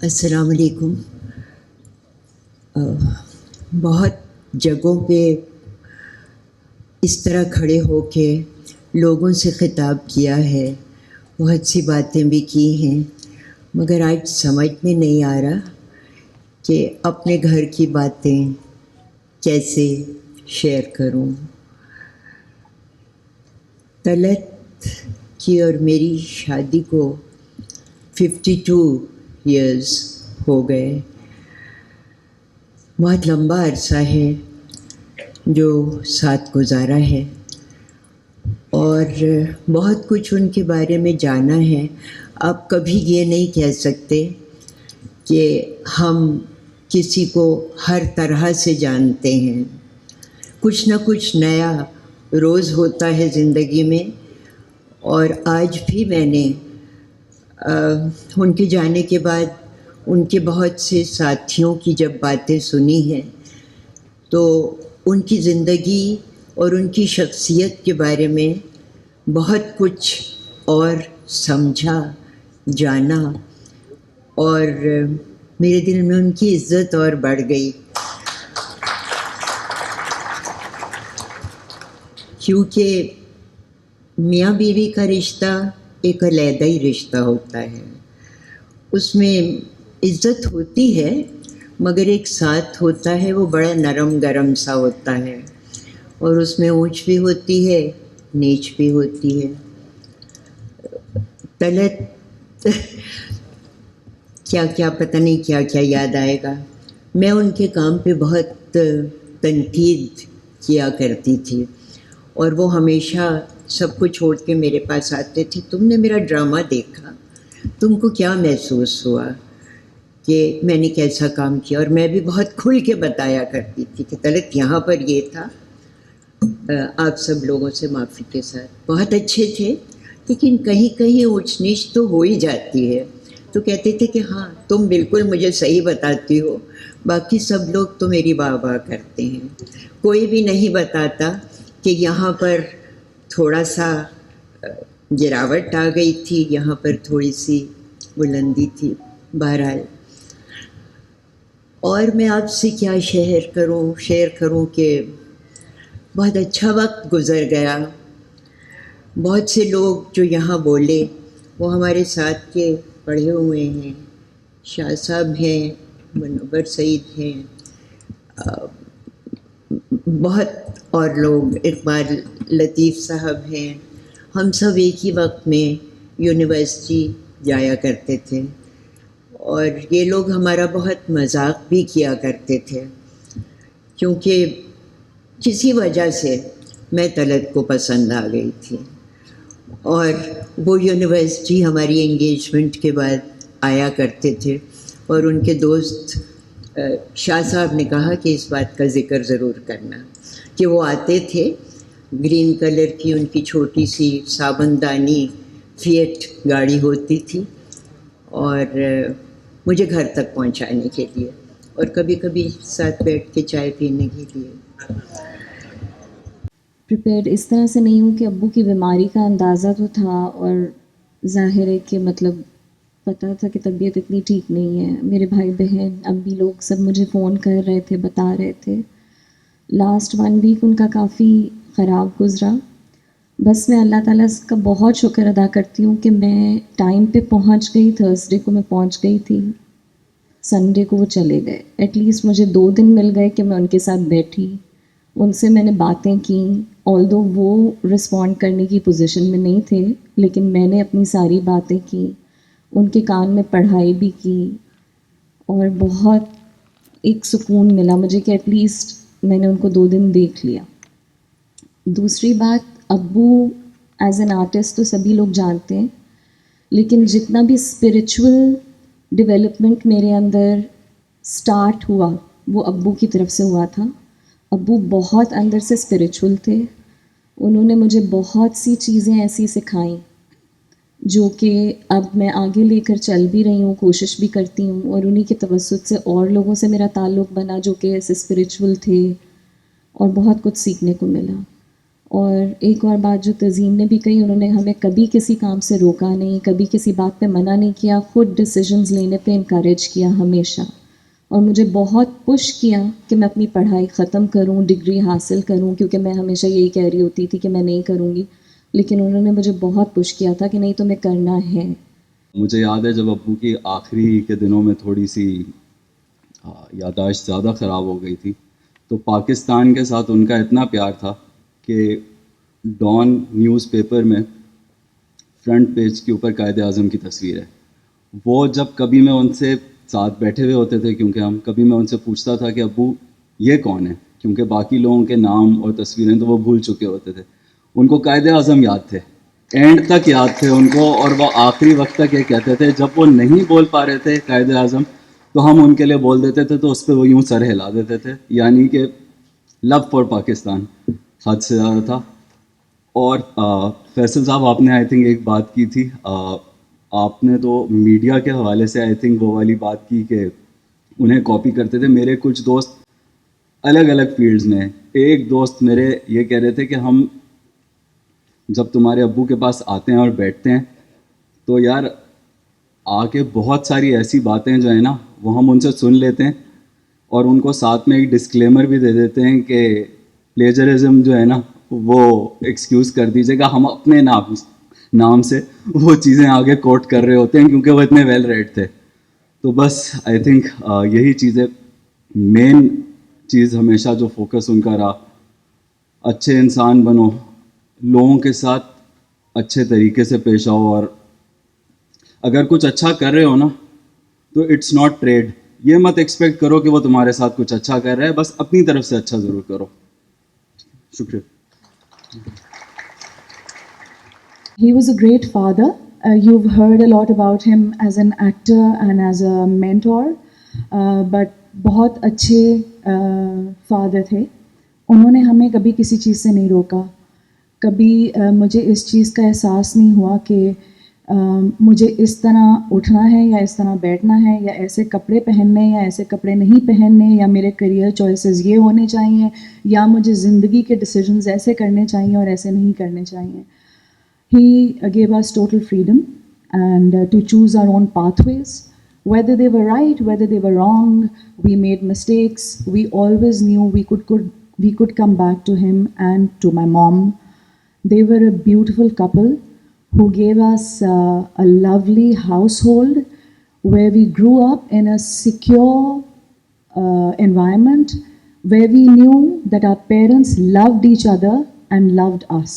السلام علیکم. بہت جگہوں پہ اس طرح کھڑے ہو کے لوگوں سے خطاب کیا ہے، بہت سی باتیں بھی کی ہیں، مگر آج سمجھ میں نہیں آ رہا کہ اپنے گھر کی باتیں کیسے شیئر کروں. طلعت کی اور میری شادی کو 52 ایئرز ہو گئے. بہت لمبا عرصہ ہے جو ساتھ گزارا ہے، اور بہت کچھ ان کے بارے میں جانا ہے. آپ کبھی یہ نہیں کہہ سکتے کہ ہم کسی کو ہر طرح سے جانتے ہیں. کچھ نہ کچھ نیا روز ہوتا ہے زندگی میں، اور آج بھی میں نے ان کے جانے کے بعد ان کے بہت سے ساتھیوں کی جب باتیں سنی ہیں تو ان کی زندگی اور ان کی شخصیت کے بارے میں بہت کچھ اور سمجھا، جانا، اور میرے دل میں ان کی عزت اور بڑھ گئی، کیونکہ میاں بیوی کا رشتہ ایک علیحدہ ہی رشتہ ہوتا ہے. اس میں عزت ہوتی ہے مگر ایک ساتھ ہوتا ہے، وہ بڑا نرم گرم سا ہوتا ہے، اور اس میں اونچ بھی ہوتی ہے، نیچ بھی ہوتی ہے. طلعت کیا کیا پتہ نہیں کیا کیا یاد آئے گا. میں ان کے کام پہ بہت تنقید کیا کرتی تھی، اور وہ ہمیشہ سب کو چھوڑ کے میرے پاس آتے تھے. تم نے میرا ڈرامہ دیکھا، تم کو کیا محسوس ہوا کہ میں نے کیسا کام کیا؟ اور میں بھی بہت کھل کے بتایا کرتی تھی کہ طلعت یہاں پر یہ تھا. آپ سب لوگوں سے معافی کے ساتھ بہت اچھے تھے، لیکن کہیں کہیں اونچ نیچ تو ہو ہی جاتی ہے. تو کہتے تھے کہ ہاں تم بالکل مجھے صحیح بتاتی ہو، باقی سب لوگ تو میری واہ واہ کرتے ہیں. کوئی بھی نہیں بتاتا کہ یہاں پر تھوڑا سا گراوٹ آ گئی تھی، یہاں پر تھوڑی سی بلندی تھی. بہرحال، اور میں آپ سے کیا شیئر کروں کہ بہت اچھا وقت گزر گیا. بہت سے لوگ جو یہاں بولے وہ ہمارے ساتھ کے پڑھے ہوئے ہیں. شاہ صاحب ہیں، منور سعید ہیں، بہت اور لوگ، اقبال لطیف صاحب ہیں. ہم سب ایک ہی وقت میں یونیورسٹی جایا کرتے تھے، اور یہ لوگ ہمارا بہت مذاق بھی کیا کرتے تھے، کیونکہ کسی وجہ سے میں طلعت کو پسند آ گئی تھی. اور وہ یونیورسٹی ہماری انگیجمنٹ کے بعد آیا کرتے تھے، اور ان کے دوست شاہ صاحب نے کہا کہ اس بات کا ذکر ضرور کرنا کہ وہ آتے تھے. گرین کلر کی ان کی چھوٹی سی صابندانی فیٹ گاڑی ہوتی تھی، اور مجھے گھر تک پہنچانے کے لیے، اور کبھی کبھی ساتھ بیٹھ کے چائے پینے کے لیے. پریپیئرڈ اس طرح سے نہیں ہوں کہ ابو کی بیماری کا اندازہ تو تھا، اور ظاہر ہے کہ مطلب پتہ تھا کہ طبیعت اتنی ٹھیک نہیں ہے. میرے بھائی بہن امی لوگ سب مجھے فون کر رہے تھے، بتا رہے تھے. لاسٹ 1 ویک ان کا کافی خراب گزرا. بس میں اللہ تعالیٰ کا بہت شکر ادا کرتی ہوں کہ میں ٹائم پہ پہنچ گئی. تھرسڈے کو میں پہنچ گئی تھی، سنڈے کو وہ چلے گئے. ایٹ لیسٹ مجھے 2 دن مل گئے کہ میں ان کے ساتھ بیٹھی، ان سے میں نے باتیں کیں. آلدو وہ رسپونڈ کرنے کی پوزیشن میں نہیں تھے، لیکن میں نے اپنی ساری باتیں کی، ان کے کان میں پڑھائی بھی کی، اور بہت ایک سکون ملا مجھے کہ ایٹ لیسٹ میں نے ان کو 2 دن دیکھ لیا. دوسری بات، ابو ایز این آرٹسٹ تو سبھی لوگ جانتے ہیں، لیکن جتنا بھی اسپریچول ڈیولپمنٹ میرے اندر سٹارٹ ہوا وہ ابو کی طرف سے ہوا تھا. ابو بہت اندر سے اسپریچول تھے. انہوں نے مجھے بہت سی چیزیں ایسی سکھائیں جو کہ اب میں آگے لے کر چل بھی رہی ہوں، کوشش بھی کرتی ہوں، اور انہی کے توسط سے اور لوگوں سے میرا تعلق بنا جو کہ ایسے اسپریچول تھے، اور بہت کچھ سیکھنے کو ملا. اور ایک اور بات جو تزین نے بھی کہی، انہوں نے ہمیں کبھی کسی کام سے روکا نہیں، کبھی کسی بات پہ منع نہیں کیا، خود ڈیسیجنز لینے پہ انکریج کیا ہمیشہ، اور مجھے بہت پش کیا کہ میں اپنی پڑھائی ختم کروں، ڈگری حاصل کروں، کیونکہ میں ہمیشہ یہی کہہ رہی ہوتی تھی کہ میں نہیں کروں گی، لیکن انہوں نے مجھے بہت پش کیا تھا کہ نہیں تمہیں کرنا ہے. مجھے یاد ہے جب ابو کی آخری کے دنوں میں تھوڑی سی یادداشت زیادہ خراب ہو گئی تھی، تو پاکستان کے ساتھ ان کا اتنا پیار تھا کہ ڈان نیوز پیپر میں فرنٹ پیج کے اوپر قائد اعظم کی تصویر ہے. وہ جب کبھی میں ان سے ساتھ بیٹھے ہوئے ہوتے تھے، کیونکہ کبھی میں ان سے پوچھتا تھا کہ ابو یہ کون ہے، کیونکہ باقی لوگوں کے نام اور تصویریں تو وہ بھول چکے ہوتے تھے، ان کو قائد اعظم یاد تھے، اینڈ تک یاد تھے ان کو، اور وہ آخری وقت تک یہ کہتے تھے جب وہ نہیں بول پا رہے تھے قائد اعظم تو ہم ان کے لیے بول دیتے تھے، تو اس پہ وہ یوں سر ہلا دیتے تھے، یعنی کہ لو فار پاکستان حد سے زیادہ تھا. اور فیصل صاحب، آپ نے آئی تھنک ایک بات کی تھی، آپ نے تو میڈیا کے حوالے سے آئی تھنک وہ والی بات کی کہ انہیں کاپی کرتے تھے. میرے کچھ دوست الگ الگ فیلڈز میں، ایک دوست میرے یہ کہہ رہے تھے کہ ہم جب تمہارے ابو کے پاس آتے ہیں اور بیٹھتے ہیں تو یار آ کے بہت ساری ایسی باتیں جو ہیں نا وہ ہم ان سے سن لیتے ہیں، اور ان کو ساتھ میں ایک ڈسکلیمر بھی دے دیتے ہیں کہ پلیجرزم جو ہے نا وہ ایکسکیوز کر دیجیے گا، ہم اپنے نام سے وہ چیزیں آگے کوٹ کر رہے ہوتے ہیں کیونکہ وہ اتنے ویل ریڈ تھے. تو بس آئی تھنک یہی چیزیں، مین چیز ہمیشہ جو فوکس ان کا رہا، اچھے انسان بنو، لوگوں کے ساتھ اچھے طریقے سے پیش آؤ، اور اگر کچھ اچھا کر رہے ہو نا تو اٹس ناٹ ٹریڈ. یہ مت ایکسپیکٹ کرو کہ وہ تمہارے ساتھ کچھ اچھا کر رہا ہے، بس اپنی طرف سے اچھا ضرور کرو. شکریہ. He was a great father. You've heard a lot about him as an actor and as a mentor, but بہت اچھے فادر تھے. انہوں نے ہمیں کبھی کسی چیز سے نہیں روکا، کبھی مجھے اس چیز کا احساس نہیں ہوا کہ مجھے اس طرح اٹھنا ہے یا اس طرح بیٹھنا ہے، یا ایسے کپڑے پہننے یا ایسے کپڑے نہیں پہننے، یا میرے کریئر چوائسیز یہ ہونے چاہیے، یا مجھے زندگی کے ڈیسیجنز ایسے کرنے چاہیے اور ایسے نہیں کرنے چاہیے. He gave us total freedom and to choose our own pathways. Whether they were right, whether they were wrong, we made mistakes. We always knew we could come back to him and to my mom. They were a beautiful couple who gave us a lovely household where we grew up in a secure environment where we knew that our parents loved each other and loved us.